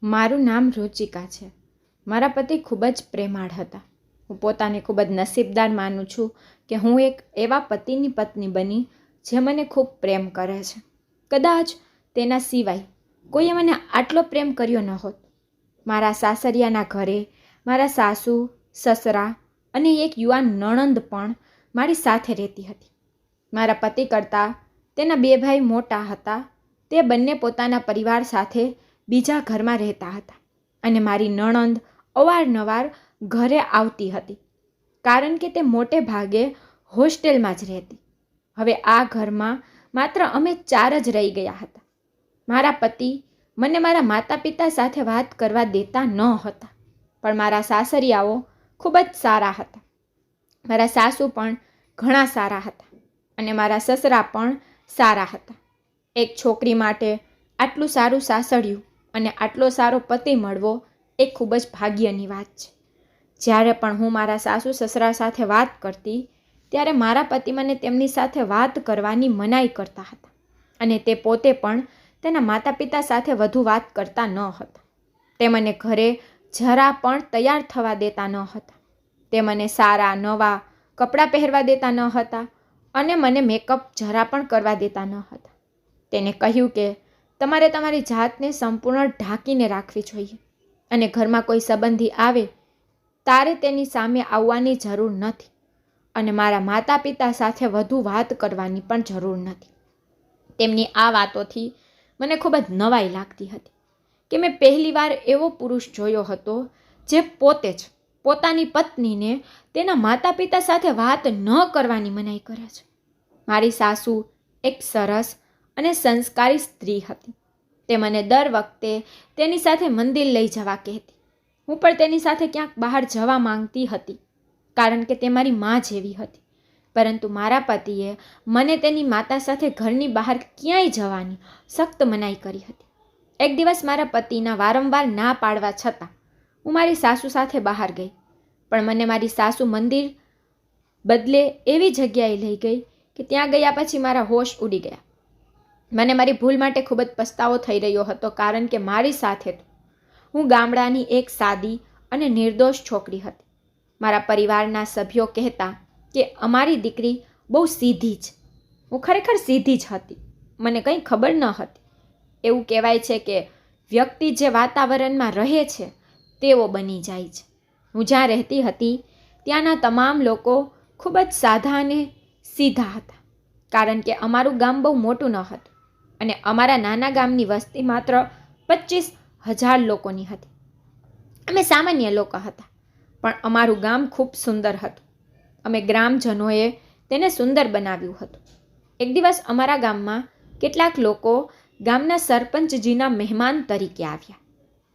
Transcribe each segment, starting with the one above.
મારું નામ રુચિકા છે. મારા પતિ ખૂબ જ પ્રેમાળ હતા. હું પોતાને ખૂબ જ નસીબદાર માનું છું કે હું એક એવા પતિની પત્ની બની જે મને ખૂબ પ્રેમ કરે છે. કદાચ તેના સિવાય કોઈએ મને આટલો પ્રેમ કર્યો ન હોત. મારા સાસરિયાના ઘરે મારા સાસુ, સસરા અને એક યુવાન નણંદ પણ મારી સાથે રહેતી હતી. મારા પતિ કરતાં તેના 2 ભાઈ મોટા હતા. તે બંને પોતાના પરિવાર સાથે બીજા ઘરમાં રહેતા હતા અને મારી નણંદ અવારનવાર ઘરે આવતી હતી કારણ કે તે મોટે ભાગે હોસ્ટેલમાં જ રહેતી. હવે આ ઘરમાં માત્ર અમે 4 જ રહી ગયા હતા. મારા પતિ મને મારા માતા પિતા સાથે વાત કરવા દેતા ન હતા, પણ મારા સાસરિયાઓ ખૂબ જ સારા હતા. મારા સાસુ પણ ઘણા સારા હતા અને મારા સસરા પણ સારા હતા. એક છોકરી માટે આટલું સારું સાસરિયું અને આટલો સારો પતિ મળવો એ ખૂબ જ ભાગ્યની વાત છે. જ્યારે પણ હું મારા સાસુ સસરા સાથે વાત કરતી ત્યારે મારા પતિ મને તેમની સાથે વાત કરવાની મનાઈ કરતા હતા અને તે પોતે પણ તેના માતા પિતા સાથે વધુ વાત કરતા ન હતા. તે મને ઘરે જરા પણ તૈયાર થવા દેતા ન હતા. તે મને સારા નવા કપડાં પહેરવા દેતા ન હતા અને મને મેકઅપ જરા પણ કરવા દેતા ન હતા. તેને કહ્યું કે તમારે તમારી જાતને સંપૂર્ણ ઢાંકીને રાખવી જોઈએ અને ઘરમાં કોઈ સંબંધી આવે તારે તેની સામે આવવાની જરૂર નથી અને મારા માતા પિતા સાથે વધુ વાત કરવાની પણ જરૂર નથી. તેમની આ વાતોથી મને ખૂબ જ નવાઈ લાગતી હતી કે મેં પહેલીવાર એવો પુરુષ જોયો હતો જે પોતે જ પોતાની પત્નીને તેના માતા પિતા સાથે વાત ન કરવાની મનાઈ કરે છે. મારી સાસુ એક સરસ અને સંસ્કારી સ્ત્રી હતી. તે મને દર વખતે તેની સાથે મંદિર લઈ જવા કહેતી. હું પણ તેની સાથે ક્યાંક બહાર જવા માંગતી હતી કારણ કે તે મારી મા જેવી હતી. પરંતુ મારા પતિએ મને તેની માતા સાથે ઘરની બહાર ક્યાંય જવાની સખ્ત મનાઈ કરી હતી. એક દિવસ મારા પતિના વારંવાર ના પાડવા છતાં હું મારી સાસુ સાથે બહાર ગઈ, પણ મને મારી સાસુ મંદિર બદલે એવી જગ્યાએ લઈ ગઈ કે ત્યાં ગયા પછી મારા હોશ ઉડી ગયા. મને મારી ભૂલ માટે ખૂબ જ પસ્તાવો થઈ રહ્યો હતો કારણ કે મારી સાથે તો હું ગામડાની એક સાદી અને નિર્દોષ છોકરી હતી. મારા પરિવારના સભ્યો કહેતા કે અમારી દીકરી બહુ સીધી છે. હું ખરેખર સીધી જ હતી. મને કંઈ ખબર ન હતી. એવું કહેવાય છે કે વ્યક્તિ જે વાતાવરણમાં રહે છે તેવો બની જાય છે. હું જ્યાં રહેતી હતી ત્યાંના તમામ લોકો ખૂબ જ સાદા અને સીધા હતા કારણ કે અમારું ગામ બહુ મોટું ન હતું અને અમારા નાના ગામની વસ્તી માત્ર 25,000 લોકોની હતી. અમે સામાન્ય લોકો હતા, પણ અમારું ગામ ખૂબ સુંદર હતું. અમે ગ્રામજનોએ તેને સુંદર બનાવ્યું હતું. એક દિવસ અમારા ગામમાં કેટલાક લોકો ગામના સરપંચજીના મહેમાન તરીકે આવ્યા.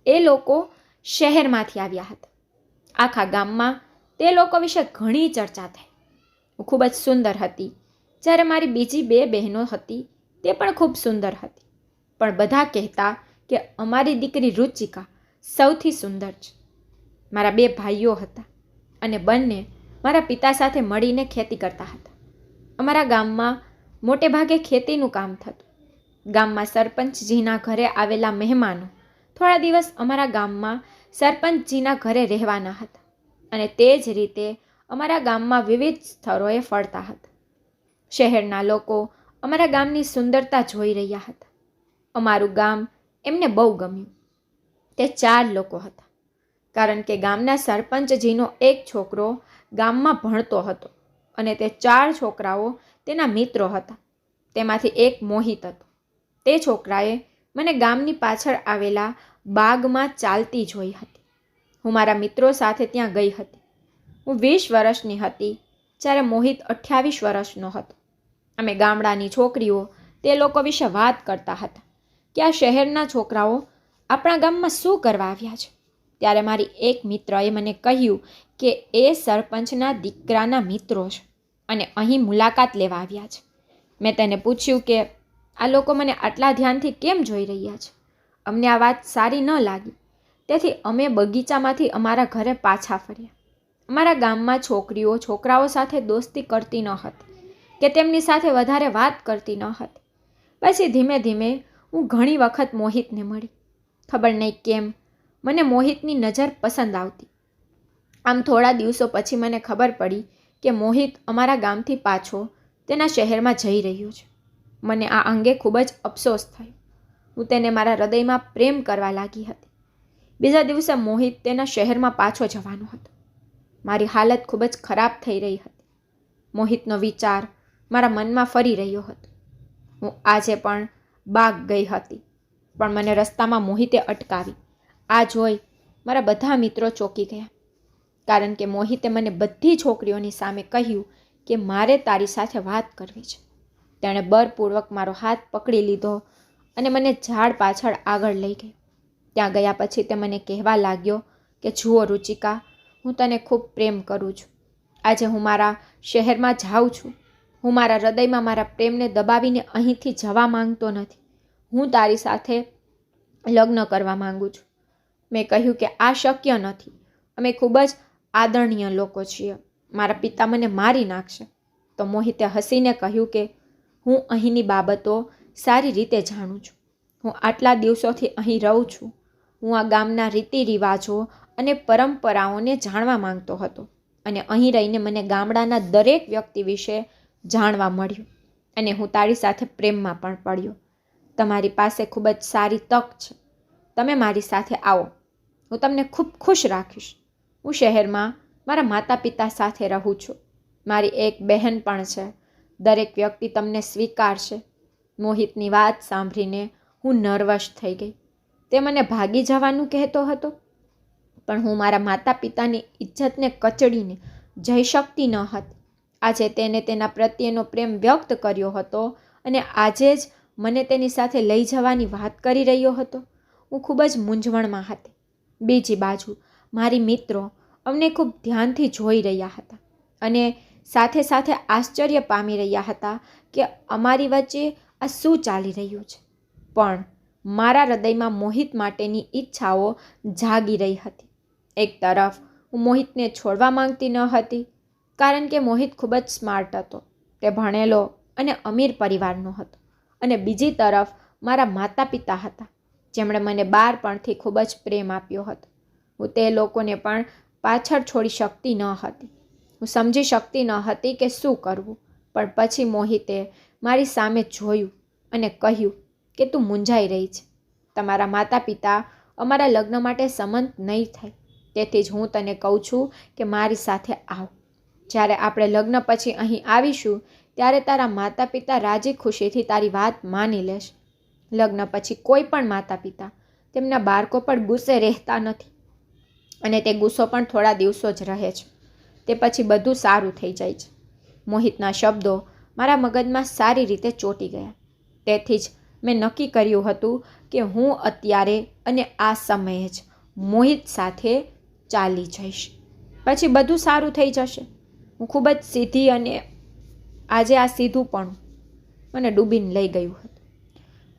એ લોકો શહેરમાંથી આવ્યા હતા. આખા ગામમાં તે લોકો વિશે ઘણી ચર્ચા થઈ. હું ખૂબ જ સુંદર હતી. જ્યારે મારી બીજી 2 બહેનો હતી તે પણ ખૂબ સુંદર હતી, પણ બધા કહેતા કે અમારી દીકરી રુચિકા સૌથી સુંદર છે. મારા 2 ભાઈઓ હતા અને બંને મારા પિતા સાથે મળીને ખેતી કરતા હતા. અમારા ગામમાં મોટે ભાગે ખેતીનું કામ થતું. ગામમાં સરપંચજીના ઘરે આવેલા મહેમાનો થોડા દિવસ અમારા ગામમાં સરપંચજીના ઘરે રહેવાના હતા અને તે જ રીતે અમારા ગામમાં વિવિધ સ્થળોએ ફરતા હતા. શહેરના લોકો અમારા ગામની સુંદરતા જોઈ રહ્યા હતા. અમારું ગામ એમને બહુ ગમ્યું. તે 4 લોકો હતા કારણ કે ગામના સરપંચજીનો એક છોકરો ગામમાં ભણતો હતો અને તે 4 છોકરાઓ તેના મિત્રો હતા. તેમાંથી એક મોહિત હતો. તે છોકરાએ મને ગામની પાછળ આવેલા બાગમાં ચાલતી જોઈ હતી. હું મારા મિત્રો સાથે ત્યાં ગઈ હતી. હું 20 વર્ષની હતી જ્યારે મોહિત 28 વર્ષનો હતો. અમે ગામડાની છોકરીઓ તે લોકો વિશે વાત કરતા હતા કે આ શહેરના છોકરાઓ આપણા ગામમાં શું કરવા આવ્યા છે. ત્યારે મારી એક મિત્રએ મને કહ્યું કે એ સરપંચના દીકરાના મિત્રો છે અને અહીં મુલાકાત લેવા આવ્યા છે. મેં તેને પૂછ્યું કે આ લોકો મને આટલા ધ્યાનથી કેમ જોઈ રહ્યા છે. અમને આ વાત સારી ન લાગી, તેથી અમે બગીચામાંથી અમારા ઘરે પાછા ફર્યા. અમારા ગામમાં છોકરીઓ છોકરાઓ સાથે દોસ્તી કરતી ન હતી કે તેમની સાથે વધારે વાત કરતી ન હતી. પછી ધીમે ધીમે હું ઘણી વખત મોહિતને મળી ખબર નહીં કેમ મને મોહિતની નજર પસંદ આવતી. આમ થોડા દિવસો પછી મને ખબર પડી કે મોહિત અમારા ગામથી પાછો તેના શહેરમાં જઈ રહ્યો છે. મને આ અંગે ખૂબ જ અફસોસ થયો. હું તેને મારા હૃદયમાં પ્રેમ કરવા લાગી હતી. બીજા દિવસે મોહિત તેના શહેરમાં પાછો જવાનો હતો. મારી હાલત ખૂબ જ ખરાબ થઈ રહી હતી. મોહિતનો વિચાર મારા મનમાં ફરી રહ્યો હતો. હું આજે પણ બાગ ગઈ હતી, પણ મને રસ્તામાં મોહિતે અટકાવી. આ જોઈ મારા બધા મિત્રો ચોંકી ગયા, કારણ કે મોહિતે મને બધી છોકરીઓની સામે કહ્યું કે મારે તારી સાથે વાત કરવી છે. તેણે બળપૂર્વક મારો હાથ પકડી લીધો અને મને ઝાડ પાછળ આગળ લઈ ગયો. ત્યાં ગયા પછી તે મને કહેવા લાગ્યો કે જુઓ રુચિકા, હું તને ખૂબ પ્રેમ કરું છું. આજે હું મારા શહેરમાં જાઉં છું. હું મારા હૃદયમાં મારા પ્રેમને દબાવીને અહીંથી જવા માંગતો નથી. હું તારી સાથે લગ્ન કરવા માંગુ છું. મેં કહ્યું કે આ શક્ય નથી. અમે ખૂબ જ આદરણીય લોકો છીએ. મારા પિતા મને મારી નાખશે. તો મોહિતે હસીને કહ્યું કે હું અહીંની બાબતો સારી રીતે જાણું છું. હું આટલા દિવસોથી અહીં રહું છું. હું આ ગામના રીતિ રિવાજો અને પરંપરાઓને જાણવા માંગતો હતો, અને અહીં રહીને મને ગામડાના દરેક વ્યક્તિ વિશે જાણવા મળ્યું, અને હું તારી સાથે પ્રેમમાં પણ પડ્યો. તમારી પાસે ખૂબ જ સારી તક છે. તમે મારી સાથે આવો. હું તમને ખૂબ ખુશ રાખીશ. હું શહેરમાં મારા માતા પિતા સાથે રહું છું. મારી એક બહેન પણ છે. દરેક વ્યક્તિ તમને સ્વીકારશે. મોહિતની વાત સાંભળીને હું નર્વસ થઈ ગઈ. તે મને ભાગી જવાનું કહેતો હતો, પણ હું મારા માતા પિતાની ઇજ્જતને કચડીને જઈ શકતી ન હતી. આજે તેને તેના પ્રત્યેનો પ્રેમ વ્યક્ત કર્યો હતો, અને આજે જ મને તેની સાથે લઈ જવાની વાત કરી રહ્યો હતો. હું ખૂબ જ મૂંઝવણમાં હતી. બીજી બાજુ મારી મિત્રો અમને ખૂબ ધ્યાનથી જોઈ રહ્યા હતા, અને સાથે સાથે આશ્ચર્ય પામી રહ્યા હતા કે અમારી વચ્ચે આ શું ચાલી રહ્યું છે. પણ મારા હૃદયમાં મોહિત માટેની ઈચ્છાઓ જાગી રહી હતી. એક તરફ હું મોહિતને છોડવા માંગતી ન હતી, કારણ કે મોહિત ખૂબ જ સ્માર્ટ હતો. તે ભણેલો અને અમીર પરિવારનો હતો. અને બીજી તરફ મારા માતા પિતા હતા, જેમણે મને બાળપણથી ખૂબ જ પ્રેમ આપ્યો હતો. હું તે લોકોને પણ પાછળ છોડી શકતી ન હતી. હું સમજી શકતી ન હતી કે શું કરવું. પણ પછી મોહિતે મારી સામે જોયું અને કહ્યું કે તું મૂંઝાઈ રહી છે. તમારા માતા પિતા અમારા લગ્ન માટે સંમત નહીં થાય. તેથી જ હું તને કહું છું કે મારી સાથે આવ. જ્યારે આપણે લગ્ન પછી અહીં આવીશું ત્યારે તારા માતા પિતા રાજી ખુશીથી તારી વાત માની લેશે. લગ્ન પછી કોઈ પણ માતા પિતા તેમના બાળકો પર ગુસ્સે રહેતા નથી, અને તે ગુસ્સો પણ થોડા દિવસો જ રહે છે. તે પછી બધું સારું થઈ જાય છે. મોહિતના શબ્દો મારા મગજમાં સારી રીતે ચોંટી ગયા. તેથી જ મેં નક્કી કર્યું હતું કે હું અત્યારે અને આ સમયે જ મોહિત સાથે ચાલી જઈશ. પછી બધું સારું થઈ જશે. હું ખૂબ જ સીધી, અને આજે આ સીધું પણ મને ડૂબીને લઈ ગયું હતું.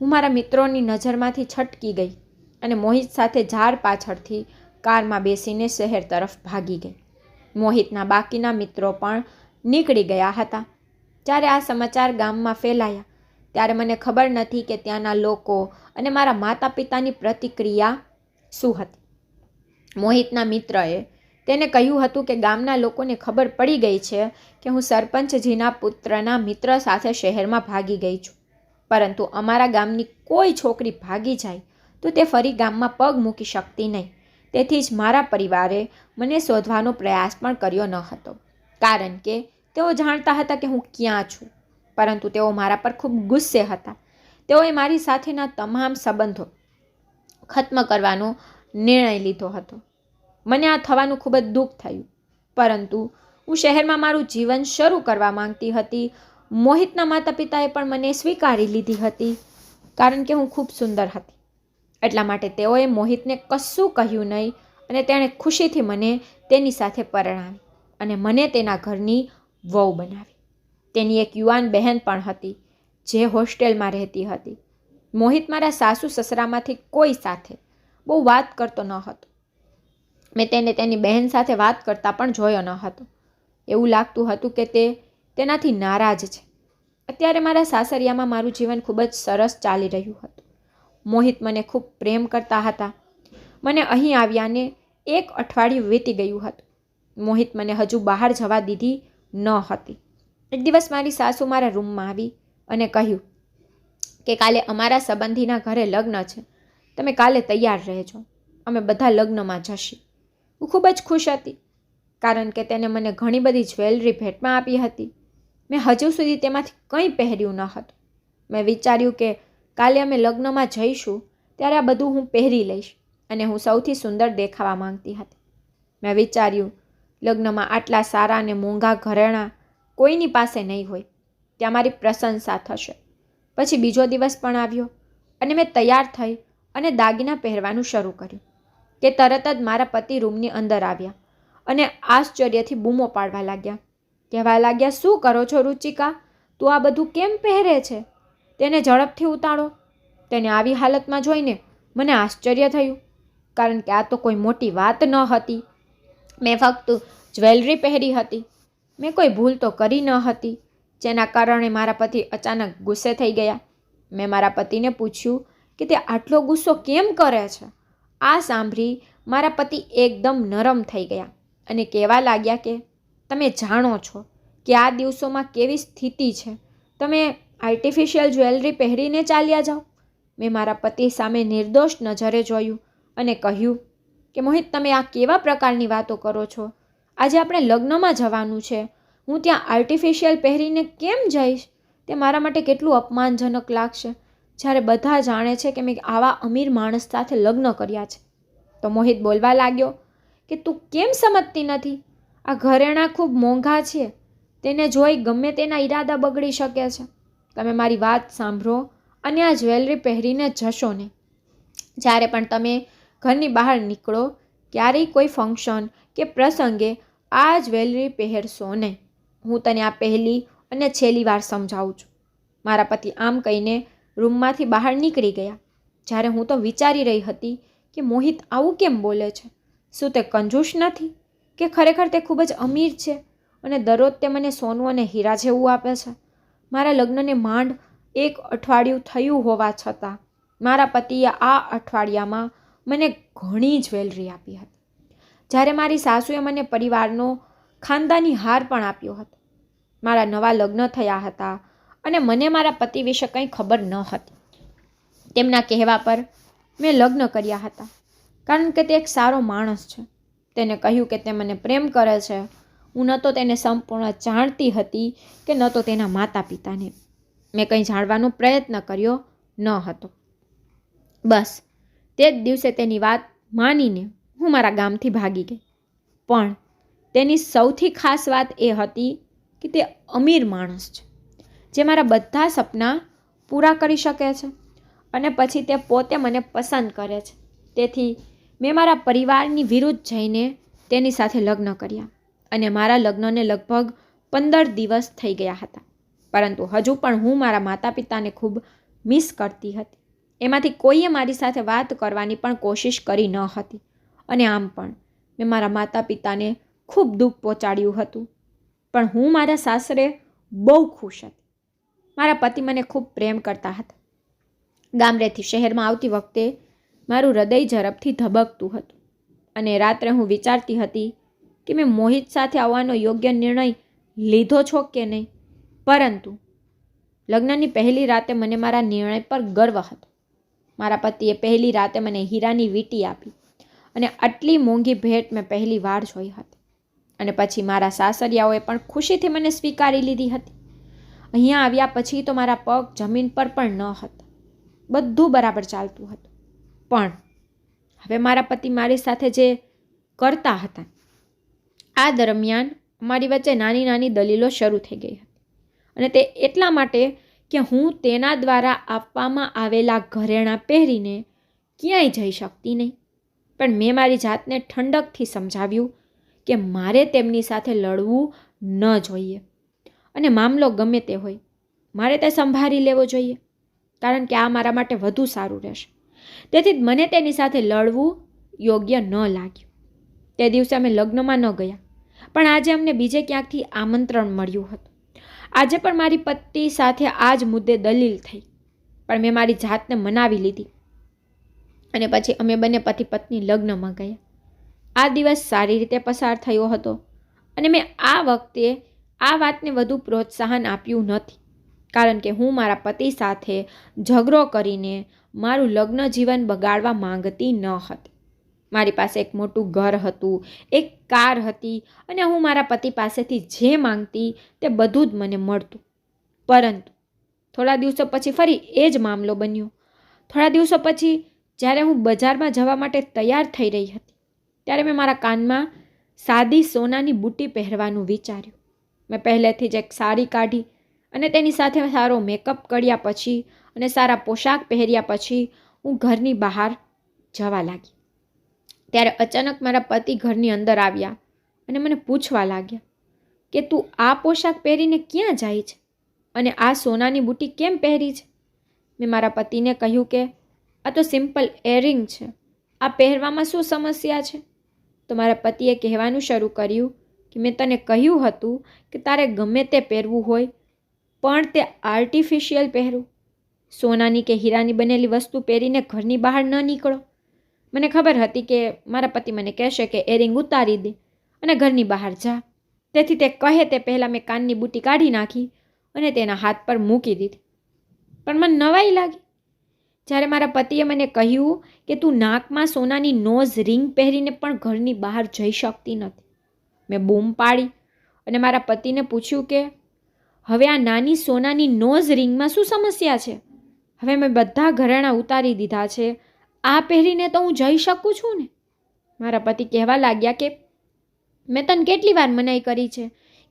હું મારા મિત્રોની નજરમાંથી છટકી ગઈ અને મોહિત સાથે ઝાડ પાછળથી કારમાં બેસીને શહેર તરફ ભાગી ગઈ. મોહિતના બાકીના મિત્રો પણ નીકળી ગયા હતા. જ્યારે આ સમાચાર ગામમાં ફેલાયા ત્યારે મને ખબર નથી કે ત્યાંના લોકો અને મારા માતા પિતાની પ્રતિક્રિયા શું હતી. મોહિતના મિત્રએ તેને કહ્યું હતું કે ગામના લોકોને ખબર પડી ગઈ છે કે હું સરપંચજીના પુત્રના મિત્ર સાથે શહેરમાં ભાગી ગઈ છું, પરંતુ અમારા ગામની કોઈ છોકરી ભાગી જાય તો તે ફરી ગામમાં પગ મૂકી શકતી નહીં. તેથી જ મારા પરિવારે મને શોધવાનો પ્રયાસ પણ કર્યો ન હતો, કારણ કે તેઓ જાણતા હતા કે હું ક્યાં છું. પરંતુ તેઓ મારા પર ખૂબ ગુસ્સે હતા. તેઓએ મારી સાથેના તમામ સંબંધો ખત્મ કરવાનો નિર્ણય લીધો હતો. મને આ થવાનું ખૂબ જ દુઃખ થયું, પરંતુ હું શહેરમાં મારું જીવન શરૂ કરવા માંગતી હતી. મોહિતના માતા પિતાએ પણ મને સ્વીકારી લીધી હતી, કારણ કે હું ખૂબ સુંદર હતી. એટલા માટે તેઓએ મોહિતને કશું કહ્યું નહીં, અને તેણે ખુશીથી મને તેની સાથે પરણાવી અને મને તેના ઘરની વહુ બનાવી. તેની એક યુવાન બહેન પણ હતી જે હોસ્ટેલમાં રહેતી હતી. મોહિત મારા સાસુ સસરામાંથી કોઈ સાથે બહુ વાત કરતો ન હતો. મેં તેને તેની બહેન સાથે વાત કરતા પણ જોયો ન હતો. એવું લાગતું હતું કે તે તેનાથી નારાજ છે. અત્યારે મારા સાસરિયામાં મારું જીવન ખૂબ જ સરસ ચાલી રહ્યું હતું. મોહિત મને ખૂબ પ્રેમ કરતા હતા. મને અહીં આવ્યાને 1 અઠવાડિયું વીતી ગયું હતું. મોહિત મને હજુ બહાર જવા દીધી ન હતી. એક દિવસ મારી સાસુ મારા રૂમમાં આવી અને કહ્યું કે કાલે અમારા સંબંધીના ઘરે લગ્ન છે, તમે કાલે તૈયાર રહેજો, અમે બધા લગ્નમાં જશી. હું ખૂબ જ ખુશ હતી, કારણ કે તેને મને ઘણી બધી જ્વેલરી ભેટમાં આપી હતી. મેં હજુ સુધી તેમાંથી કંઈ પહેર્યું ન હતું. મેં વિચાર્યું કે કાલે અમે લગ્નમાં જઈશું ત્યારે આ બધું હું પહેરી લઈશ અને હું સૌથી સુંદર દેખાવા માંગતી હતી. મેં વિચાર્યું લગ્નમાં આટલા સારા અને મોંઘા ઘરેણાં કોઈની પાસે નહીં હોય, ત્યાં મારી પ્રશંસા થશે. પછી બીજો દિવસ પણ આવ્યો અને મેં તૈયાર થઈ અને દાગીના પહેરવાનું શરૂ કર્યું કે તરત જ મારા પતિ રૂમની અંદર આવ્યા અને આશ્ચર્યથી બૂમો પાડવા લાગ્યા. કહેવા લાગ્યા, શું કરો છો રુચિકા? તું આ બધું કેમ પહેરે છે? તેને ઝડપથી ઉતારો. તેને આવી હાલતમાં જોઈને મને આશ્ચર્ય થયું, કારણ કે આ તો કોઈ મોટી વાત ન હતી. મેં ફક્ત જ્વેલરી પહેરી હતી. મેં કોઈ ભૂલ તો કરી ન હતી, જેના કારણે મારા પતિ અચાનક ગુસ્સે થઈ ગયા. મેં મારા પતિને પૂછ્યું કે તે આટલો ગુસ્સો કેમ કરે છે? આ સાંભળી મારા પતિ એકદમ નરમ થઈ ગયા અને કહેવા લાગ્યા કે તમે જાણો છો કે આ દિવસોમાં કેવી સ્થિતિ છે, તમે આર્ટિફિશિયલ જ્વેલરી પહેરીને ચાલ્યા જાઓ. મેં મારા પતિ સામે નિર્દોષ નજરે જોયું અને કહ્યું કે મોહિત, તમે આ કેવા પ્રકારની વાતો કરો છો? આજે આપણે લગ્નમાં જવાનું છે, હું ત્યાં આર્ટિફિશિયલ પહેરીને કેમ જઈશ? તે મારા માટે કેટલું અપમાનજનક લાગશે જ્યારે બધા જાણે છે કે મેં આવા અમીર માણસ સાથે લગ્ન કર્યા છે. તો મોહિત બોલવા લાગ્યો કે તું કેમ સમજતી નથી? આ ઘરેણાં ખૂબ મોંઘા છે, તેને જોઈ ગમે તેના ઈરાદા બગડી શકે છે. તમે મારી વાત સાંભળો અને આ જ્વેલરી પહેરીને જશો નહીં. જ્યારે પણ તમે ઘરની બહાર નીકળો ક્યારેય કોઈ ફંક્શન કે પ્રસંગે આ જ્વેલરી પહેરશો નહીં. હું તને આ પહેલી અને છેલ્લી વાર સમજાવું છું. મારા પતિ આમ કહીને રૂમમાંથી બહાર નીકળી ગયા. જ્યારે હું તો વિચારી રહી હતી કે મોહિત આવું કેમ બોલે છે? શું તે કંજૂસ નથી કે ખરેખર તે ખૂબ જ અમીર છે અને દરરોજ તે મને સોનું અને હીરા જેવું આપે છે? મારા લગ્નને માંડ 1 અઠવાડિયું થયું હોવા છતાં મારા પતિએ આ અઠવાડિયામાં મને ઘણી જ્વેલરી આપી હતી. જ્યારે મારી સાસુએ મને પરિવારનો ખાનદાની હાર પણ આપ્યો હતો. મારા નવા લગ્ન થયા હતા અને મને મારા પતિ વિશે કંઈ ખબર ન હતી. તેમના કહેવા પર મેં લગ્ન કર્યા હતા, કારણ કે તે એક સારો માણસ છે. તેને કહ્યું કે તે મને પ્રેમ કરે છે. હું ન તો તેને સંપૂર્ણ જાણતી હતી કે ન તો તેના માતા પિતાને. મેં કંઈ જાણવાનો પ્રયત્ન કર્યો ન હતો. બસ તે જ દિવસે તેની વાત માનીને હું મારા ગામથી ભાગી ગઈ. પણ તેની સૌથી ખાસ વાત એ હતી કે તે અમીર માણસ છે, જે મારા બધા સપના પૂરા કરી શકે છે અને પછી તે પોતે મને પસંદ કરે છે. તેથી મેં મારા પરિવારની વિરુદ્ધ જઈને તેની સાથે લગ્ન કર્યા અને મારા લગ્નને લગભગ 15 દિવસ થઈ ગયા હતા. પરંતુ હજુ પણ હું મારા માતા પિતાને ખૂબ મિસ કરતી હતી. એમાંથી કોઈએ મારી સાથે વાત કરવાની પણ કોશિશ કરી ન હતી અને આમ પણ મેં મારા માતા પિતાને ખૂબ દુઃખ પહોંચાડ્યું હતું. પણ હું મારા સાસરે બહુ ખુશ હતી. મારા પતિ મને ખૂબ પ્રેમ કરતા હતા. ગામડેથી શહેરમાં આવતી વખતે મારું હૃદય ઝડપથી ધબકતું હતું અને રાત્રે હું વિચારતી હતી કે મેં મોહિત સાથે આવવાનો યોગ્ય નિર્ણય લીધો છો કે નહીં. પરંતુ લગ્નની પહેલી રાતે મને મારા નિર્ણય પર ગર્વ હતો. મારા પતિએ પહેલી રાતે મને હીરાની વીંટી આપી અને આટલી મોંઘી ભેટ મેં પહેલી વાર જોઈ હતી. અને પછી મારા સાસરિયાઓએ પણ ખુશીથી મને સ્વીકારી લીધી હતી. અહીંયા આવ્યા પછી તો મારા પગ જમીન પર પણ ન હતા. બધું બરાબર ચાલતું હતું. પણ હવે મારા પતિ મારી સાથે જે કરતા હતા, આ દરમિયાન અમારી વચ્ચે નાની નાની દલીલો શરૂ થઈ ગઈ હતી. અને તે એટલા માટે કે હું તેના દ્વારા આપવામાં આવેલા ઘરેણાં પહેરીને ક્યાંય જઈ શકતી નહીં. પણ મેં મારી જાતને ઠંડકથી સમજાવ્યું કે મારે તેમની સાથે લડવું ન જોઈએ અને મામલો ગમે તે હોય મારે તે સંભાળી લેવો જોઈએ, કારણ કે આ મારા માટે વધુ સારું રહેશે. તેથી જ મને તેની સાથે લડવું યોગ્ય ન લાગ્યું. તે દિવસે અમે લગ્નમાં ન ગયા, પણ આજે અમને બીજે ક્યાંકથી આમંત્રણ મળ્યું હતું. આજે પણ મારી પતિ સાથે આ જ મુદ્દે દલીલ થઈ, પણ મેં મારી જાતને મનાવી લીધી અને પછી અમે બંને પતિ પત્ની લગ્નમાં ગયા. આ દિવસ સારી રીતે પસાર થયો હતો અને મેં આ વખતે આ વાતને વધુ પ્રોત્સાહન આપ્યું નથી, કારણ કે હું મારા પતિ સાથે ઝઘડો કરીને મારું લગ્ન જીવન બગાડવા માંગતી ન હતી. મારી પાસે એક મોટું ઘર હતું, એક કાર હતી અને હું મારા પતિ પાસેથી જે માંગતી તે બધું જ મને મળતું. પરંતુ થોડા દિવસો પછી ફરી એ જ મામલો બન્યો. થોડા દિવસો પછી જ્યારે હું બજારમાં જવા માટે તૈયાર થઈ રહી હતી, ત્યારે મેં મારા કાનમાં સાદી સોનાની બુટ્ટી પહેરવાનું વિચાર્યું. મેં પહેલેથી જ એક સાડી કાઢી અને તેની સાથે સારો મેકઅપ કર્યા પછી અને સારા પોશાક પહેર્યા પછી હું ઘરની બહાર જવા લાગી. ત્યારે અચાનક મારા પતિ ઘરની અંદર આવ્યા અને મને પૂછવા લાગ્યા કે તું આ પોશાક પહેરીને ક્યાં જાય છે અને આ સોનાની બુટ્ટી કેમ પહેરી છે? મેં મારા પતિને કહ્યું કે આ તો સિમ્પલ એરિંગ છે, આ પહેરવામાં શું સમસ્યા છે? તો મારા પતિએ કહેવાનું શરૂ કર્યું કે મેં તને કહ્યું હતું કે તારે ગમે તે પહેરવું હોય પણ તે આર્ટિફિશિયલ પહેરવું. સોનાની કે હીરાની બનેલી વસ્તુ પહેરીને ઘરની બહાર ન નીકળો. મને ખબર હતી કે મારા પતિ મને કહેશે કે એરિંગ ઉતારી દે અને ઘરની બહાર જા. તેથી તે કહે તે પહેલાં મેં કાનની બુટ્ટી કાઢી નાખી અને તેના હાથ પર મૂકી દીધી. પણ મને નવાઈ લાગી જ્યારે મારા પતિએ મને કહ્યું કે તું નાકમાં સોનાની નોઝ રિંગ પહેરીને પણ ઘરની બહાર જઈ શકતી નથી. મેં બૂમ પાડી અને મારા પતિને પૂછ્યું કે હવે આ નાની સોનાની નોઝ રિંગમાં શું સમસ્યા છે? હવે મેં બધા ઘરેણાં ઉતારી દીધા છે, આ પહેરીને તો હું જઈ શકું છું ને? મારા પતિ કહેવા લાગ્યા કે મેં તને કેટલી વાર મનાઈ કરી છે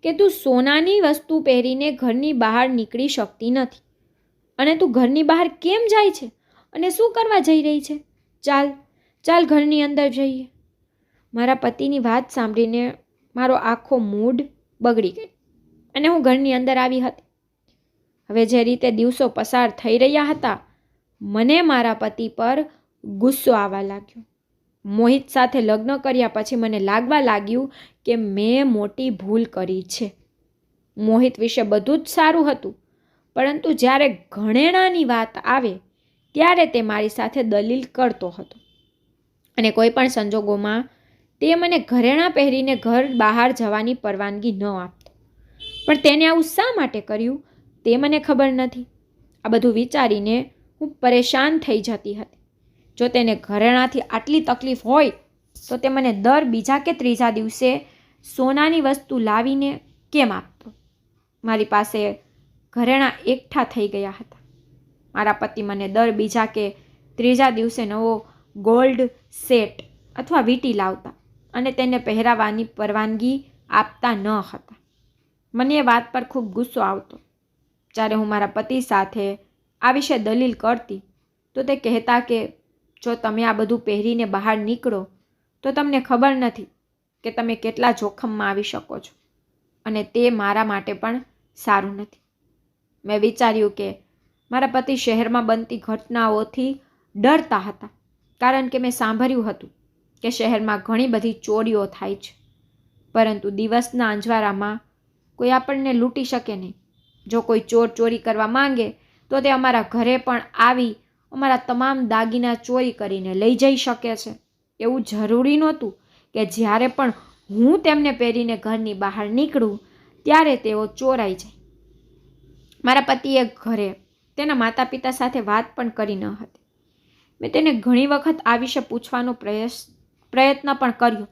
કે તું સોનાની વસ્તુ પહેરીને ઘરની બહાર નીકળી શકતી નથી અને તું ઘરની બહાર કેમ જાય છે અને શું કરવા જઈ રહી છે? ચાલ ચાલ ઘરની અંદર જઈએ. મારા પતિની વાત સાંભળીને મારો આખો મૂડ બગડી ગયો અને હું ઘરની અંદર આવી હતી. હવે જે રીતે દિવસો પસાર થઈ રહ્યા હતા, મને મારા પતિ પર ગુસ્સો આવવા લાગ્યો. મોહિત સાથે લગ્ન કર્યા પછી મને લાગવા લાગ્યું કે મેં મોટી ભૂલ કરી છે. મોહિત વિશે બધું જ સારું હતું, પરંતુ જ્યારે ઘરેણાંની વાત આવે ત્યારે તે મારી સાથે દલીલ કરતો હતો અને કોઈ પણ સંજોગોમાં તે મને ઘરેણાં પહેરીને ઘર બહાર જવાની પરવાનગી ન આપતો. પણ તેને આવું શા માટે કર્યું તે મને ખબર નથી. આ બધું વિચારીને હું પરેશાન થઈ જતી હતી. જો તેને ઘરેણાંથી આટલી તકલીફ હોય તો તે મને દર બીજા કે ત્રીજા દિવસે સોનાની વસ્તુ લાવીને કેમ આપતો? મારી પાસે ઘરેણાં એકઠા થઈ ગયા હતા. મારા પતિ મને દર બીજા કે ત્રીજા દિવસે નવો ગોલ્ડ સેટ અથવા વીંટી લાવતા અને તેને પહેરાવાની પરવાનગી આપતા ન હતા. મને એ વાત પર ખૂબ ગુસ્સો આવતો. જ્યારે હું મારા પતિ સાથે આ વિશે દલીલ કરતી તો તે કહેતા કે જો તમે આ બધું પહેરીને બહાર નીકળો તો તમને ખબર નથી કે તમે કેટલા જોખમમાં આવી શકો છો અને તે મારા માટે પણ સારું નથી. મેં વિચાર્યું કે મારા પતિ શહેરમાં બનતી ઘટનાઓથી ડરતા હતા, કારણ કે મેં સાંભળ્યું હતું કે શહેરમાં ઘણી બધી ચોરીઓ થાય છે, પરંતુ દિવસના અંજવારામાં કોઈ આપણને લૂંટી શકે નહીં. જો કોઈ ચોર ચોરી કરવા માંગે તો તે અમારા ઘરે પણ આવી અમારા તમામ દાગીના ચોરી કરીને લઈ જઈ શકે છે. એવું જરૂરી નહોતું કે જ્યારે પણ હું તેમને પહેરીને ઘરની બહાર નીકળું ત્યારે તેઓ ચોરાઈ જાય. મારા પતિએ ઘરે તેના માતા પિતા સાથે વાત પણ કરી ન હતી. મેં તેને ઘણી વખત આ વિશે પૂછવાનો પ્રયત્ન પણ કર્યો,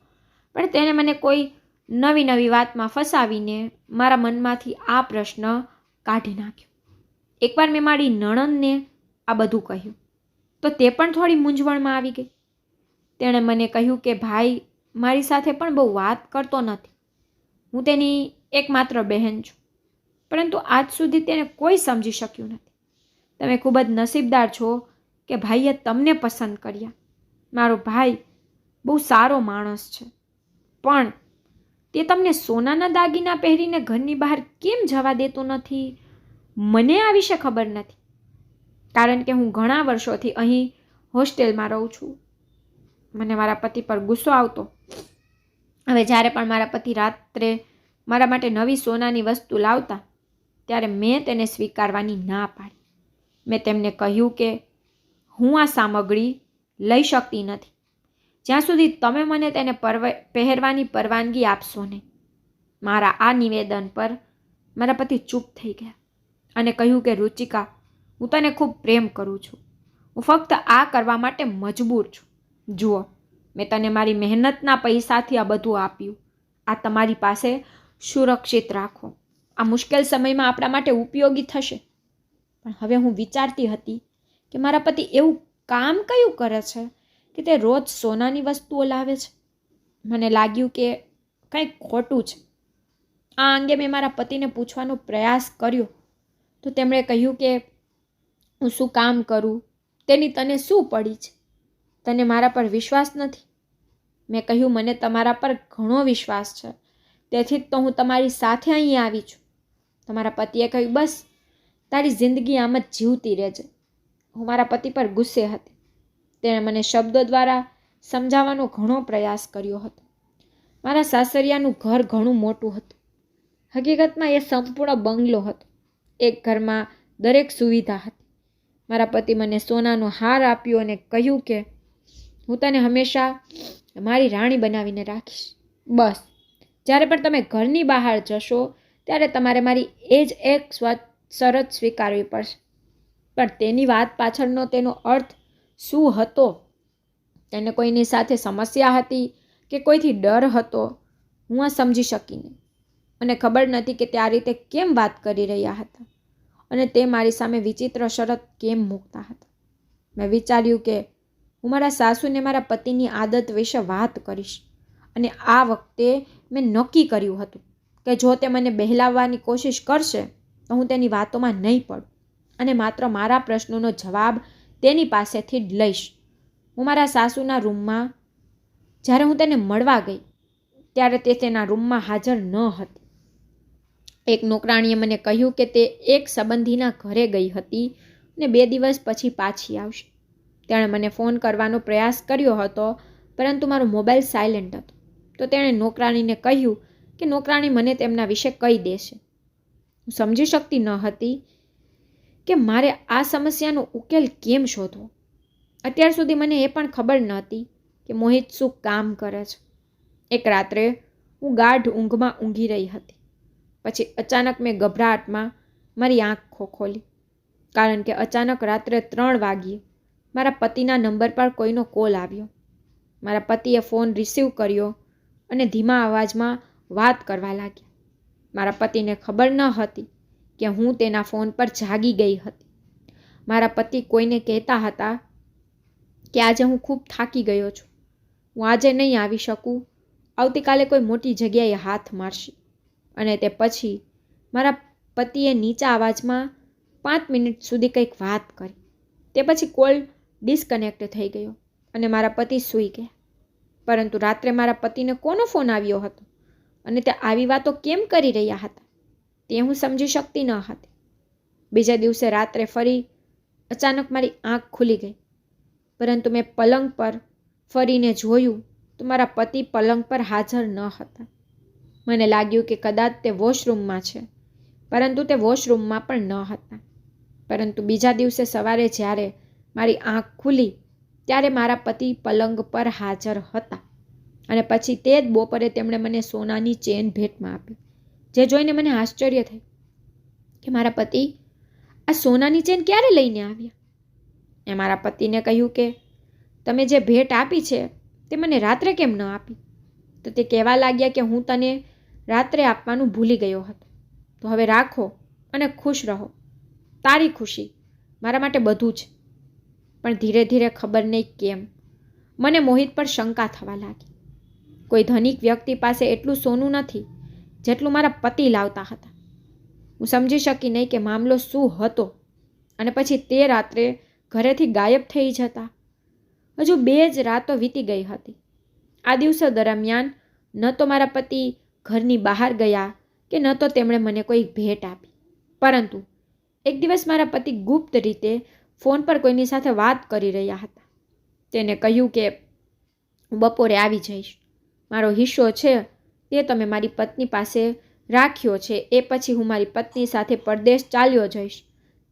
પણ તેને મને કોઈ નવી વાતમાં ફસાવીને મારા મનમાંથી આ પ્રશ્ન કાઢી નાખ્યો. એકવાર મેં મારી નણંદને આ બધું કહ્યું તો તે પણ થોડી મૂંઝવણમાં આવી ગઈ. તેણે મને કહ્યું કે ભાઈ મારી સાથે પણ બહુ વાત કરતો નથી. હું તેની એકમાત્ર બહેન છું, પરંતુ આજ સુધી તેને કોઈ સમજી શક્યું નથી. તમે ખૂબ જ નસીબદાર છો કે ભાઈએ તમને પસંદ કર્યા. મારો ભાઈ બહુ સારો માણસ છે, પણ તે તમને સોનાના દાગીના પહેરીને ઘરની બહાર કેમ જવા દેતો નથી? મને આ વિશે ખબર નથી, કારણ કે હું ઘણા વર્ષોથી અહીં હોસ્ટેલમાં રહું છું. મને મારા પતિ પર ગુસ્સો આવતો. હવે જ્યારે પણ મારા પતિ રાત્રે મારા માટે નવી સોનાની વસ્તુ લાવતા ત્યારે મેં તેને સ્વીકારવાની ના પાડી. મેં તેમને કહ્યું કે હું આ સામગ્રી લઈ શકતી નથી જ્યાં સુધી તમે મને તેને પહેરવાની પરવાનગી આપશો નહીં. મારા આ નિવેદન પર મારા પતિ ચૂપ થઈ ગયા અને કહ્યું કે રુચિકા, હું તને ખૂબ પ્રેમ કરું છું. હું ફક્ત આ કરવા માટે મજબૂર છું. જુઓ, મેં તને મારી મહેનતના પૈસાથી આ બધું આપ્યું. આ તમારી પાસે સુરક્ષિત રાખો. આ મુશ્કેલ સમયમાં આપણા માટે ઉપયોગી થશે. પણ હવે હું વિચારતી હતી કે મારા પતિ એવું કામ કયું કરે છે કે તે રોજ સોનાની વસ્તુઓ લાવે છે. મને લાગ્યું કે કંઈક ખોટું છે. આ અંગે મેં મારા પતિને પૂછવાનો પ્રયાસ કર્યો તો તેમણે કહ્યું કે હું શું કામ કરું તેની તને શું પડી છે? તને મારા પર વિશ્વાસ નથી? મેં કહ્યું, મને તમારા પર ઘણો વિશ્વાસ છે, તેથી જ તો હું તમારી સાથે અહીં આવી છું. તમારા પતિએ કહ્યું, બસ તારી જિંદગી આમ જ જીવતી રહેજે. હું મારા પતિ પર ગુસ્સે હતી. તેણે મને શબ્દો દ્વારા સમજાવવાનો ઘણો પ્રયાસ કર્યો હતો. મારા સાસરિયાનું ઘર ઘણું મોટું હતું. હકીકતમાં એ સંપૂર્ણ બંગલો હતો. એક ઘરમાં દરેક સુવિધા હતી. મારા પતિ મને સોનાનો હાર આપ્યો અને કહ્યું કે હું તને હંમેશા મારી રાણી બનાવીને રાખીશ. બસ જ્યારે પણ તમે ઘરની બહાર જશો ત્યારે તમારે મારી એ જ એક શરત સ્વીકારવી પડશે. પણ તેની વાત પાછળનો તેનો અર્થ શું હતો? તેને કોઈની સાથે સમસ્યા હતી કે કોઈથી ડર હતો? હું આ સમજી શકી નહીં. મને ખબર નથી કે તે આ રીતે કેમ વાત કરી રહ્યા હતા અને તે મારી સામે વિચિત્ર શરત કેમ મૂકતા હતા. મેં વિચાર્યું કે હું મારા સાસુને મારા પતિની આદત વિશે વાત કરીશ અને આ વખતે મેં નક્કી કર્યું હતું કે જો તે મને બહેલાવવાની કોશિશ કરશે તો હું તેની વાતોમાં નહીં પડું અને માત્ર મારા પ્રશ્નોનો જવાબ તેની પાસેથી જ લઈશ. હું મારા સાસુના રૂમમાં જ્યારે હું તેને મળવા ગઈ ત્યારે તે તેના રૂમમાં હાજર ન હતી. એક નોકરાણીએ મને કહ્યું કે તે એક સંબંધીના ઘરે ગઈ હતી અને 2 દિવસ પછી પાછી આવશે. તેણે મને ફોન કરવાનો પ્રયાસ કર્યો હતો પરંતુ મારો મોબાઈલ સાયલેન્ટ હતો. તો તેણે નોકરાણીને કહ્યું કે નોકરાણી મને તેમના વિશે કહી દેશે. હું સમજી શકતી ન હતી કે મારે આ સમસ્યાનો ઉકેલ કેમ શોધવો. અત્યાર સુધી મને એ પણ ખબર નહોતી કે મોહિત શું કામ કરે છે. એક રાત્રે હું ગાઢ ઊંઘમાં ઊંઘી રહી હતી. પછી અચાનક મેં ગભરાટમાં મારી આંખો ખોલી કારણ કે અચાનક રાત્રે 3 વાગ્યે મારા પતિના નંબર પર કોઈનો કોલ આવ્યો. મારા પતિએ ફોન રિસીવ કર્યો અને ધીમા અવાજમાં વાત કરવા લાગ્યા. મારા પતિને ખબર ન હતી કે હું તેના ફોન પર જાગી ગઈ હતી. મારા પતિ કોઈને કહેતા હતા કે આજે હું ખૂબ થાકી ગયો છું, હું આજે નહીં આવી શકું, આવતીકાલે કોઈ મોટી જગ્યાએ હાથ મારશે. અને તે પછી મારા પતિએ નીચા અવાજમાં 5 મિનિટ સુધી કંઈક વાત કરી. તે પછી કોલ ડિસ્કનેક્ટ થઈ ગયો અને મારા પતિ સૂઈ ગયા. પરંતુ રાત્રે મારા પતિને કોનો ફોન આવ્યો હતો અને તે આવી વાતો કેમ કરી રહ્યા હતા તે હું સમજી શકતી ન હતી. બીજા દિવસે રાત્રે ફરી અચાનક મારી આંખ ખુલી ગઈ પરંતુ મેં પલંગ પર ફરીને જોયું તો મારા પતિ પલંગ પર હાજર ન હતા. મને લાગ્યું કે કદાચ તે વોશરૂમમાં છે પરંતુ તે વોશરૂમમાં પણ ન હતા. પરંતુ બીજા દિવસે સવારે જ્યારે મારી આંખ ખુલી ત્યારે મારા પતિ પલંગ પર હાજર હતા અને પછી તે જ બપોરે તેમણે મને સોનાની ચેન ભેટમાં આપી. જે જોઈને મને આશ્ચર્ય થયું કે મારા પતિ આ સોનાની ચેન ક્યારે લઈને આવ્યા. મેં મારા પતિને કહ્યું કે તમે જે ભેટ આપી છે તે મને રાત્રે કેમ ન આપી? તો તે કહેવા લાગ્યા કે હું તને રાત્રે આપવાનું ભૂલી ગયો હતો, તો હવે રાખો અને ખુશ રહો. તારી ખુશી મારા માટે બધું છે. પણ ધીરે ધીરે ખબર નહીં કેમ મને મોહિત પર શંકા થવા લાગી. કોઈ ધનિક વ્યક્તિ પાસે એટલું સોનું નથી જેટલું મારા પતિ લાવતા હતા. હું સમજી શકી નહીં કે મામલો શું હતો અને પછી તે રાત્રે ઘરેથી ગાયબ થઈ જતા. હજુ 2 જ રાતો વીતી ગઈ હતી. આ દિવસો દરમિયાન ન તો મારા પતિ ઘરની બહાર ગયા કે ન તો તેમણે મને કોઈ ભેટ આપી. પરંતુ એક દિવસ મારા પતિ ગુપ્ત રીતે ફોન પર કોઈની સાથે વાત કરી રહ્યા હતા. તેને કહ્યું કે હું બપોરે આવી જઈશ. મારો હિસ્સો છે તે તમે મારી પત્ની પાસે રાખ્યો છે. એ પછી હું મારી પત્ની સાથે પરદેશ ચાલ્યો જઈશ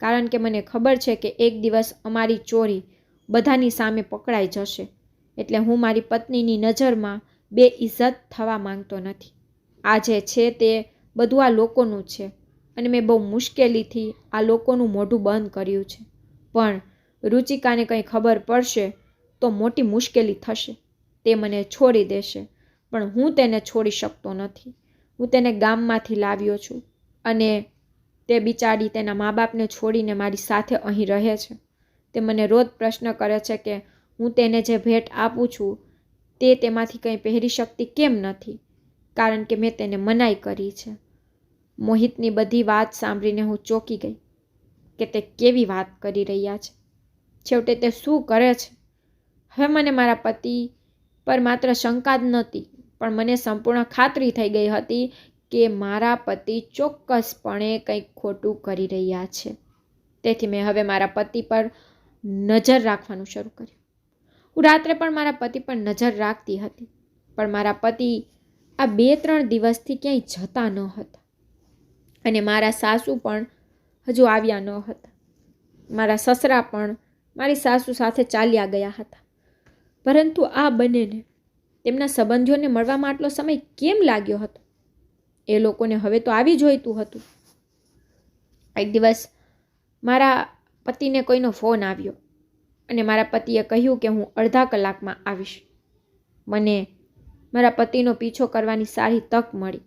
કારણ કે મને ખબર છે કે એક દિવસ અમારી ચોરી બધાની સામે પકડાઈ જશે. એટલે હું મારી પત્નીની નજરમાં બેઇજ્જત થવા માંગતો નથી. આ જે છે તે બધું આ લોકોનું છે અને મેં બહુ મુશ્કેલીથી આ લોકોનું મોઢું બંધ કર્યું છે. પણ રુચિકાને કંઈ ખબર પડશે તો મોટી મુશ્કેલી થશે. તે મને છોડી દેશે, પણ હું તેને છોડી શકતો નથી. હું તેને ગામમાંથી લાવ્યો છું અને તે બિચારી તેના મા બાપને છોડીને મારી સાથે અહીં રહે છે. તે મને રોજ પ્રશ્ન કરે છે કે હું તેને જે ભેટ આપું છું તે તેમાંથી કંઈ પહેરી શકતી કેમ નથી, કારણ કે મેં તેને મનાઈ કરી છે. મોહિતની બધી વાત સાંભળીને હું ચોંકી ગઈ કે તે કેવી વાત કરી રહ્યા છે. છેવટે તે શું કરે છે? હવે મને મારા પતિ પર માત્ર શંકા જ નહોતી, પણ મને સંપૂર્ણ ખાતરી થઈ ગઈ હતી કે મારા પતિ ચોક્કસપણે કંઈક ખોટું કરી રહ્યા છે. તેથી મેં હવે મારા પતિ પર નજર રાખવાનું શરૂ કર્યું. હું રાત્રે પણ મારા પતિ પર નજર રાખતી હતી, પણ મારા પતિ આ 2-3 દિવસથી ક્યાંય જતા ન હતા અને મારા સાસુ પણ હજુ આવ્યા ન હતા. મારા સસરા પણ મારી સાસુ સાથે ચાલ્યા ગયા હતા. પરંતુ આ બંનેને તેમના સંબંધીઓને મળવામાં આટલો સમય કેમ લાગ્યો હતો? એ લોકોને હવે તો આવી જોઈતું હતું. એક દિવસ મારા પતિને કોઈનો ફોન આવ્યો અને મારા પતિએ કહ્યું કે હું અડધા કલાકમાં આવીશ. મને મારા પતિનો પીછો કરવાની સારી તક મળી.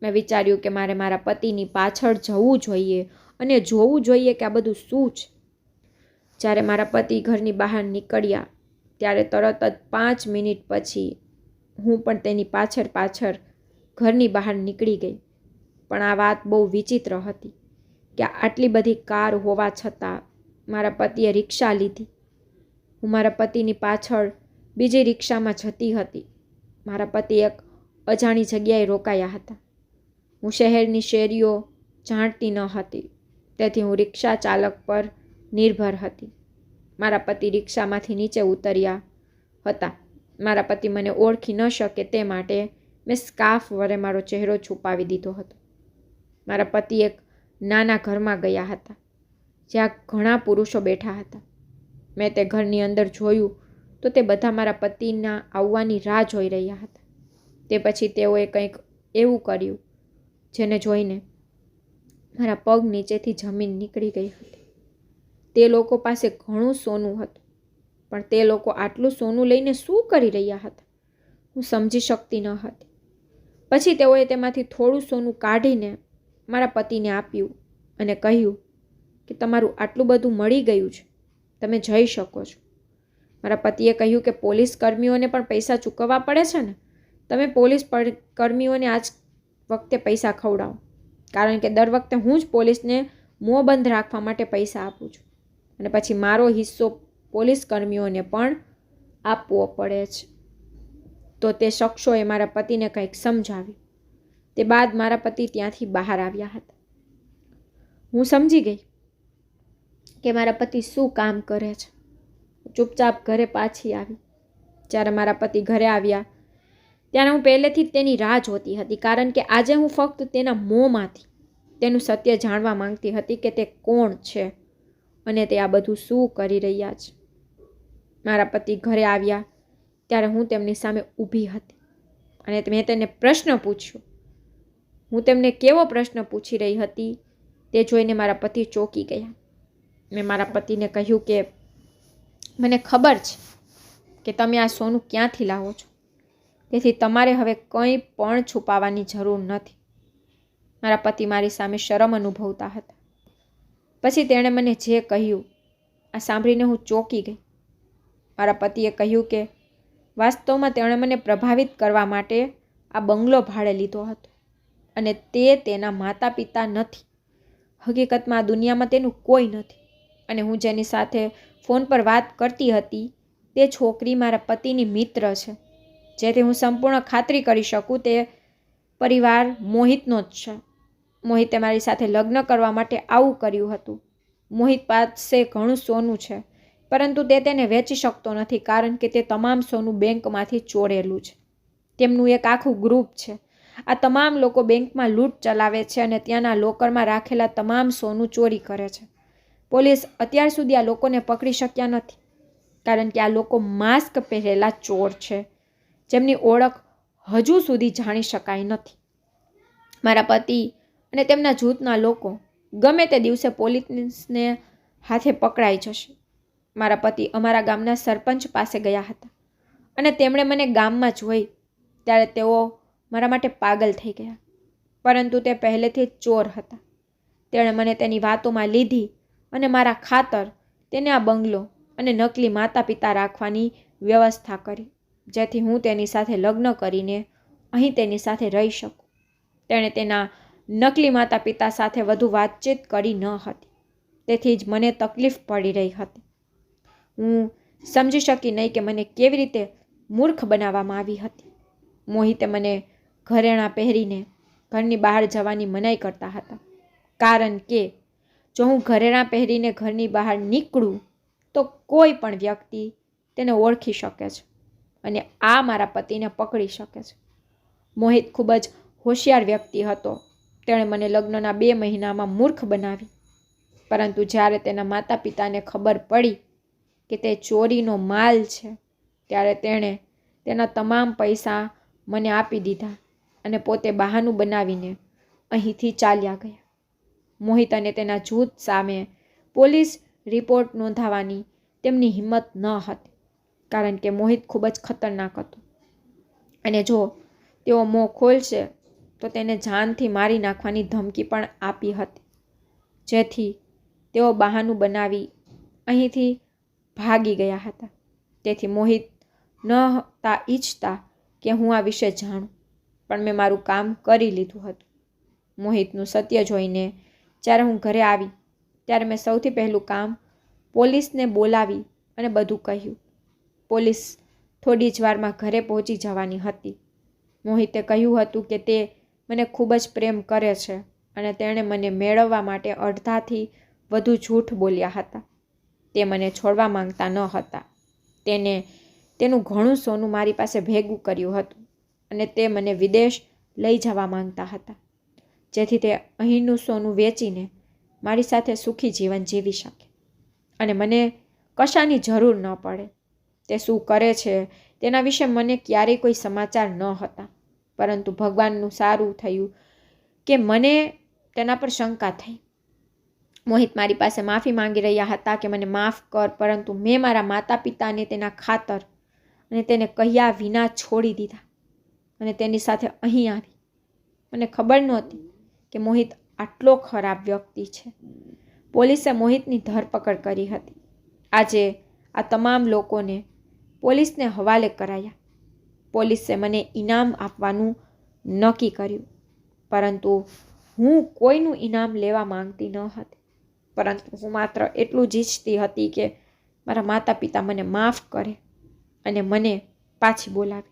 મેં વિચાર્યું કે મારે મારા પતિની પાછળ જવું જોઈએ અને જોવું જોઈએ કે આ બધું શું છે. જ્યારે મારા પતિ ઘરની બહાર નીકળ્યા ત્યારે તરત જ 5 મિનિટ પછી હું પણ તેની પાછળ ઘરની બહાર નીકળી ગઈ. પણ આ વાત બહુ વિચિત્ર હતી કે આટલી બધી કાર હોવા છતાં મારા પતિએ રિક્ષા લીધી. હું મારા પતિની પાછળ બીજી રિક્ષામાં જતી હતી. મારા પતિ એક અજાણી જગ્યાએ રોકાયા હતા. હું શહેરની શેરીઓ જાણતી ન હતી, તેથી હું રિક્ષા ચાલક પર નિર્ભર હતી. મારા પતિ રિક્ષામાંથી નીચે ઉતર્યા હતા. મારા પતિ મને ઓળખી ન શકે તે માટે મેં સ્કાર્ફ વડે મારો ચહેરો છુપાવી દીધો હતો. મારા પતિ એક નાના ઘરમાં ગયા હતા જ્યાં ઘણા પુરુષો બેઠા હતા. મેં તે ઘરની અંદર જોયું તો તે બધા મારા પતિના આવવાની રાહ જોઈ રહ્યા હતા. તે પછી તેઓએ કંઈક એવું કર્યું જેને જોઈને મારા પગ નીચેથી જમીન નીકળી ગઈ હતી. તે લોકો પાસે ઘણું સોનું હતું, પણ તે લોકો આટલું સોનું લઈને શું કરી રહ્યા હતા હું સમજી શકતી ન હતી. પછી તેઓએ તેમાંથી થોડું સોનું કાઢીને મારા પતિને આપ્યું અને કહ્યું કે તમારું આટલું બધું મળી ગયું છે, તમે જઈ શકો છો. મારા પતિએ કહ્યું કે પોલીસ કર્મીઓને પણ પૈસા ચૂકવવા પડે છે ને, તમે પોલીસ કર્મીઓને આજ વખતે પૈસા ખવડાવો, કારણ કે દર વખતે હું જ પોલીસને મોં બંધ રાખવા માટે પૈસા આપું છું અને પછી મારો હિસ્સો પોલીસ કર્મીઓને પણ આપવો પડે છે. તો તે શખ્સોએ મારા પતિને કંઈક સમજાવ્યું. તે બાદ મારા પતિ ત્યાંથી બહાર આવ્યા હતા. હું સમજી ગઈ કે મારા પતિ શું કામ કરે છે. ચૂપચાપ ઘરે પાછી આવી. જ્યારે મારા પતિ ઘરે આવ્યા ત્યારે હું પહેલેથી જ તેની રાહ જોતી હતી, કારણ કે આજે હું ફક્ત તેના મોંમાંથી તેનું સત્ય જાણવા માંગતી હતી કે તે કોણ છે અને તે આ બધું શું કરી રહ્યા છે. મારા પતિ ઘરે આવ્યા ત્યારે હું તેમની સામે ઊભી હતી અને મેં તેને પ્રશ્ન પૂછ્યો. હું તેમને કેવો પ્રશ્ન પૂછી રહી હતી તે જોઈને મારા પતિ ચોંકી ગયા. મેં મારા પતિને કહ્યું કે મને ખબર છે કે તમે આ સોનું ક્યાંથી લાવો છો, તેથી તમારે હવે કંઈ પણ છુપાવવાની જરૂર નથી. મારા પતિ મારી સામે શરમ અનુભવતા હતા. પછી તેણે મને જે કહ્યું આ સાંભળીને હું ચોંકી ગઈ. મારા પતિએ કહ્યું કે વાસ્તવમાં તેણે મને પ્રભાવિત કરવા માટે આ બંગલો ભાડે લીધો હતો અને તે તેના માતા પિતા નથી. હકીકતમાં આ દુનિયામાં તેનું કોઈ નથી અને હું જેની સાથે ફોન પર વાત કરતી હતી તે છોકરી મારા પતિની મિત્ર છે. જેથી હું સંપૂર્ણ ખાતરી કરી શકું તે પરિવાર મોહિતનો જ છે. મોહિતે મારી સાથે લગ્ન કરવા માટે આવું કર્યું હતું. મોહિત પાસે ઘણું સોનું છે, પરંતુ તે તેને વેચી શકતો નથી કારણ કે તે તમામ સોનું બેંકમાંથી ચોરેલું છે. તેમનું એક આખું ગ્રુપ છે. આ તમામ લોકો બેંકમાં લૂંટ ચલાવે છે અને ત્યાંના લોકરમાં રાખેલા તમામ સોનું ચોરી કરે છે. પોલીસ અત્યાર સુધી આ લોકોને પકડી શક્યા નથી. કારણ કે આ લોકો માસ્ક પહેરેલા ચોર છે, જેમની ઓળખ હજુ સુધી જાણી શકાય નથી. મારા પતિ અને તેમના જૂથના લોકો ગમે તે દિવસે પોલીસને હાથે પકડાઈ જશે. મારા પતિ અમારા ગામના સરપંચ પાસે ગયા હતા અને તેમણે મને ગામમાં જોઈ ત્યારે તેઓ મારા માટે પાગલ થઈ ગયા. પરંતુ તે પહેલેથી જ ચોર હતા. તેણે મને તેની વાતોમાં લીધી અને મારા ખાતર તેને આ બંગલો અને નકલી માતા પિતા રાખવાની વ્યવસ્થા કરી, જેથી હું તેની સાથે લગ્ન કરીને અહીં તેની સાથે રહી શકું. તેણે તેના નકલી માતા પિતા સાથે વધુ વાતચીત કરી ન હતી, તેથી જ મને તકલીફ પડી રહી હતી. હું સમજી શકી નહીં કે મને કેવી રીતે મૂર્ખ બનાવવામાં આવી હતી. મોહિતે મને ઘરેણાં પહેરીને ઘરની બહાર જવાની મનાઈ કરતા હતા, કારણ કે જો હું ઘરેણાં પહેરીને ઘરની બહાર નીકળું તો કોઈ પણ વ્યક્તિ તેને ઓળખી શકે છે અને આ મારા પતિને પકડી શકે છે. મોહિત ખૂબ જ હોશિયાર વ્યક્તિ હતો. તેણે મને લગ્નના 2 મહિનામાં મૂર્ખ બનાવી, પરંતુ જ્યારે તેના માતા પિતાને ખબર પડી કે તે ચોરીનો માલ છે, ત્યારે તેણે તેના તમામ પૈસા મને આપી દીધા અને પોતે બહાનું બનાવીને અહીંથી ચાલ્યા ગયા. મોહિત અને તેના જૂથ સામે પોલીસ રિપોર્ટ નોંધાવવાની તેમની હિંમત ન હતી, કારણ કે મોહિત ખૂબ જ ખતરનાક હતો અને જો તેઓ મોં ખોલશે તો તેને જાનથી મારી નાખવાની ધમકી પણ આપી હતી, જેથી તેઓ બહાનું બનાવી અહીંથી ભાગી ગયા હતા. તેથી મોહિત ન હતા ઈચ્છતા કે હું આ વિશે જાણું, પણ મેં મારું કામ કરી લીધું હતું. મોહિતનું સત્ય જોઈને જ્યારે હું ઘરે આવી ત્યારે મેં સૌથી પહેલું કામ પોલીસને બોલાવી અને બધું કહ્યું. પોલીસ થોડી જ વારમાં ઘરે પહોંચી જવાની હતી. મોહિતે કહ્યું હતું કે તે મને ખૂબ જ પ્રેમ કરે છે અને તેણે મને મેળવવા માટે અડધાથી વધુ જૂઠ બોલ્યા હતા. તે મને છોડવા માંગતા ન હતા. તેને તેનું ઘણું સોનું મારી પાસે ભેગું કર્યું હતું અને તે મને વિદેશ લઈ જવા માંગતા હતા, જેથી તે અહીંનું સોનું વેચીને મારી સાથે સુખી જીવન જીવી શકે અને મને કશાની જરૂર ન પડે. તે શું કરે છે તેના વિશે મને ક્યારેય કોઈ સમાચાર ન હતા, પરંતુ ભગવાનનું સારું થયું કે મને તેના પર શંકા થઈ. મોહિત મારી પાસે માફી માંગી રહ્યા હતા કે મને માફ કર, પરંતુ મેં મારા માતા પિતાને તેના ખાતર અને તેને કહ્યા વિના છોડી દીધા અને તેની સાથે અહીં આવી. મને ખબર નહોતી કે મોહિત આટલો ખરાબ વ્યક્તિ છે. પોલીસે મોહિતની ધરપકડ કરી હતી. આજે આ તમામ લોકોને પોલીસને હવાલે કરાયા. પોલીસે મને ઇનામ આપવાનું નક્કી કર્યું, પરંતુ હું કોઈનું ઇનામ લેવા માંગતી ન હતી, પરંતુ હું માત્ર એટલું જ ઈચ્છતી હતી કે મારા માતા પિતા મને માફ કરે અને મને પાછી બોલાવે.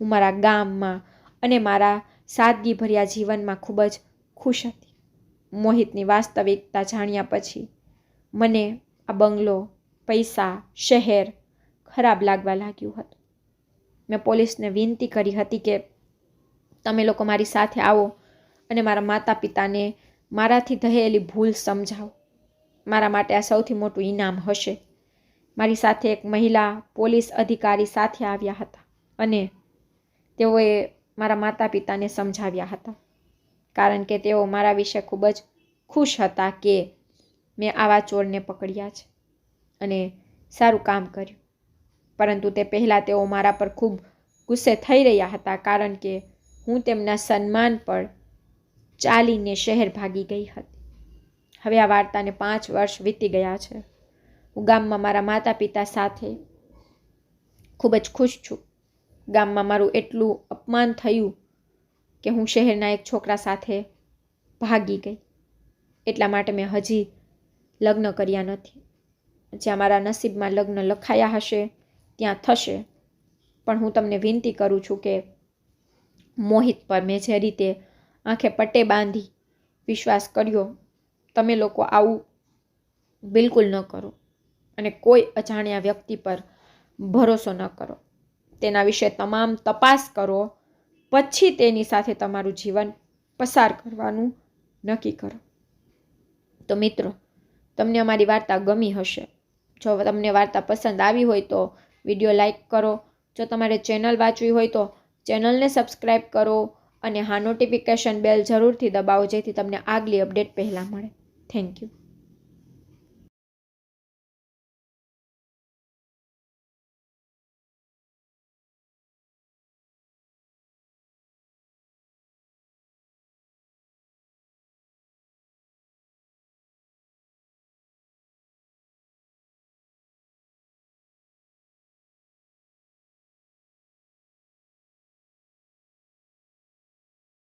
હું મારા ગામમાં અને મારા સાદગીભર્યા જીવનમાં ખૂબ જ ખુશ હતી. મોહિતની વાસ્તવિકતા જાણ્યા પછી મને આ બંગલો, પૈસા, શહેર ખરાબ લાગવા લાગ્યું હતું. મેં પોલીસને વિનંતી કરી હતી કે તમે લોકો મારી સાથે આવો અને મારા માતા પિતાને મારાથી થયેલી ભૂલ સમજાવો. મારા માટે આ સૌથી મોટું ઇનામ હશે. મારી સાથે એક મહિલા પોલીસ અધિકારી સાથે આવ્યા હતા અને તેઓએ મારા માતા પિતાને સમજાવ્યા હતા, કારણ કે તેઓ મારા વિશે ખૂબ જ ખુશ હતા કે મેં આવા ચોરને પકડ્યા છે અને સારું કામ કર્યું. પરંતુ તે પહેલાં તેઓ મારા પર ખૂબ ગુસ્સે થઈ રહ્યા હતા, કારણ કે હું તેમના સન્માન પર ચાલીને શહેર ભાગી ગઈ હતી. હવે આ વાર્તાને 5 વર્ષ વીતી ગયા છે. હું ગામમાં મારા માતા પિતા સાથે ખૂબ જ ખુશ છું. ગામમાં મારું એટલું અપમાન થયું કે હું શહેરના એક છોકરા સાથે ભાગી ગઈ. એટલા માટે મેં હજી લગ્ન કર્યા નથી. જ્યાં મારા નસીબમાં લગ્ન લખાયા હશે ત્યાં થશે. પણ હું તમને વિનંતી કરું છું કે મોહિત પર મેં જે રીતે આંખે પટ્ટે બાંધી વિશ્વાસ કર્યો, તમે લોકો આવું બિલકુલ ન કરો અને કોઈ અજાણ્યા વ્યક્તિ પર ભરોસો ન કરો. તેના વિશે તમામ તપાસ કરો, પછી તેની સાથે તમારું જીવન પસાર કરવાનું નક્કી કરો. તો મિત્રો, તમને અમારી વાર્તા ગમી હશે જો તમને વાર્તા પસંદ આવી હોય તો વિડીયો લાઈક કરો. જો તમારે ચેનલ વાંચવી હોય તો ચેનલને સબસ્ક્રાઈબ કરો અને હા નોટિફિકેશન બેલ જરૂરથી દબાવો જેથી તમને આગલી અપડેટ પહેલાં મળે. Thank you.